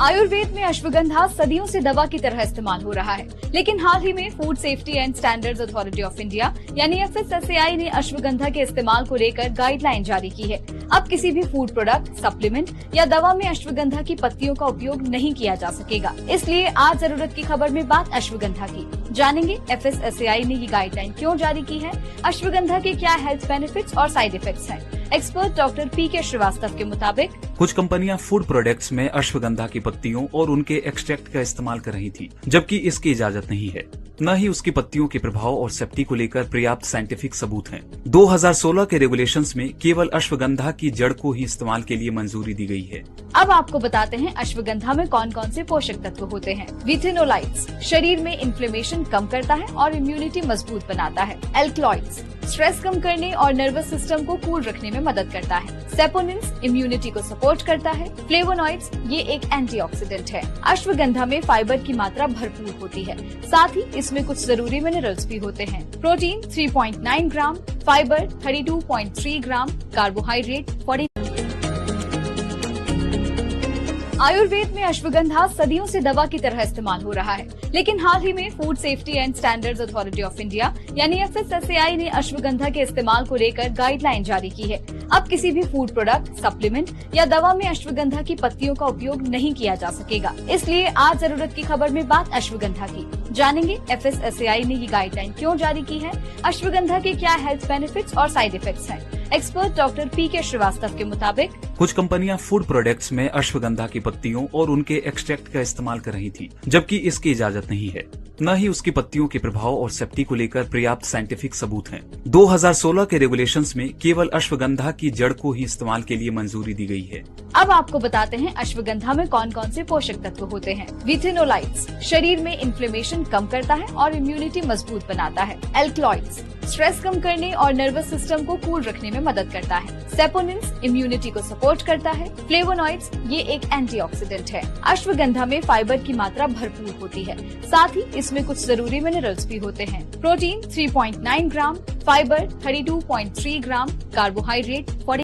आयुर्वेद में अश्वगंधा सदियों से दवा की तरह इस्तेमाल हो रहा है, लेकिन हाल ही में food safety and standards authority of India यानी FSSAI ने अश्वगंधा के इस्तेमाल को लेकर गाइडलाइन जारी की है। अब किसी भी फूड प्रोडक्ट, सप्लीमेंट या दवा में अश्वगंधा की पत्तियों का उपयोग नहीं किया जा सकेगा। इसलिए आज जरूरत की खबर में बात अश्वगंधा की। जानेंगे FSSAI ने ये गाइडलाइन क्यों जारी की है, अश्वगंधा के क्या हेल्थ बेनिफिट्स और साइड इफेक्ट्स हैं। एक्सपर्ट डॉक्टर PK श्रीवास्तव के मुताबिक कुछ कंपनियां फूड प्रोडक्ट्स में अश्वगंधा की पत्तियों और उनके एक्सट्रैक्ट का इस्तेमाल कर रही थी, जबकि इसकी इजाजत नहीं है। न ही उसकी पत्तियों के प्रभाव और सेफ्टी को लेकर पर्याप्त साइंटिफिक सबूत हैं। 2016 के रेगुलेशंस में केवल अश्वगंधा की जड़ को ही इस्तेमाल के लिए मंजूरी दी गई है। अब आपको बताते हैं अश्वगंधा में कौन कौन से पोषक तत्व होते हैं। विथेनोलाइट्स शरीर में इन्फ्लेमेशन कम करता है और इम्यूनिटी मजबूत बनाता है। एल्कलॉइड्स स्ट्रेस कम करने और नर्वस सिस्टम को कूल रखने में मदद करता है। सेपोनिन्स इम्यूनिटी को सपोर्ट करता है। फ्लेवोनॉइड्स ये एक एंटीऑक्सीडेंट है। अश्वगंधा में फाइबर की मात्रा भरपूर होती है, साथ ही इसमें कुछ जरूरी मिनरल्स भी होते हैं। प्रोटीन 3.9 ग्राम, फाइबर 32.3 ग्राम, कार्बोहाइड्रेट 40। आयुर्वेद में अश्वगंधा सदियों से दवा की तरह इस्तेमाल हो रहा है, लेकिन हाल ही में food safety and standards authority of India यानी FSSAI ने अश्वगंधा के इस्तेमाल को लेकर गाइडलाइन जारी की है। अब किसी भी फूड प्रोडक्ट, सप्लीमेंट या दवा में अश्वगंधा की पत्तियों का उपयोग नहीं किया जा सकेगा। इसलिए आज जरूरत की खबर में बात अश्वगंधा की। जानेंगे FSSAI ने ये गाइडलाइन क्यों जारी की है, अश्वगंधा के क्या हेल्थ बेनिफिट्स और साइड इफेक्ट्स हैं। एक्सपर्ट डॉक्टर PK श्रीवास्तव के मुताबिक कुछ कंपनियां फूड प्रोडक्ट्स में अश्वगंधा की पत्तियों और उनके एक्सट्रैक्ट का इस्तेमाल कर रही थी, जबकि इसकी इजाजत नहीं है। न ही उसकी पत्तियों के प्रभाव और सेफ्टी को लेकर पर्याप्त साइंटिफिक सबूत हैं। 2016 के रेगुलेशंस में केवल अश्वगंधा की जड़ को ही इस्तेमाल के लिए मंजूरी दी गई है। अब आपको बताते हैं अश्वगंधा में कौन कौन से पोषक तत्व होते हैं। विथेनोलाइट्स शरीर में इन्फ्लेमेशन कम करता है और इम्यूनिटी मजबूत बनाता है। एल्कलॉइड्स स्ट्रेस कम करने और नर्वस सिस्टम को कूल रखने में मदद करता है। सेपोनिन्स इम्यूनिटी को सपोर्ट करता है। फ्लेवोनॉइड्स ये एक एंटीऑक्सीडेंट है। अश्वगंधा में फाइबर की मात्रा भरपूर होती है, साथ ही इसमें कुछ जरूरी मिनरल्स भी होते हैं। प्रोटीन 3.9 ग्राम, फाइबर 32.3 ग्राम, कार्बोहाइड्रेट 40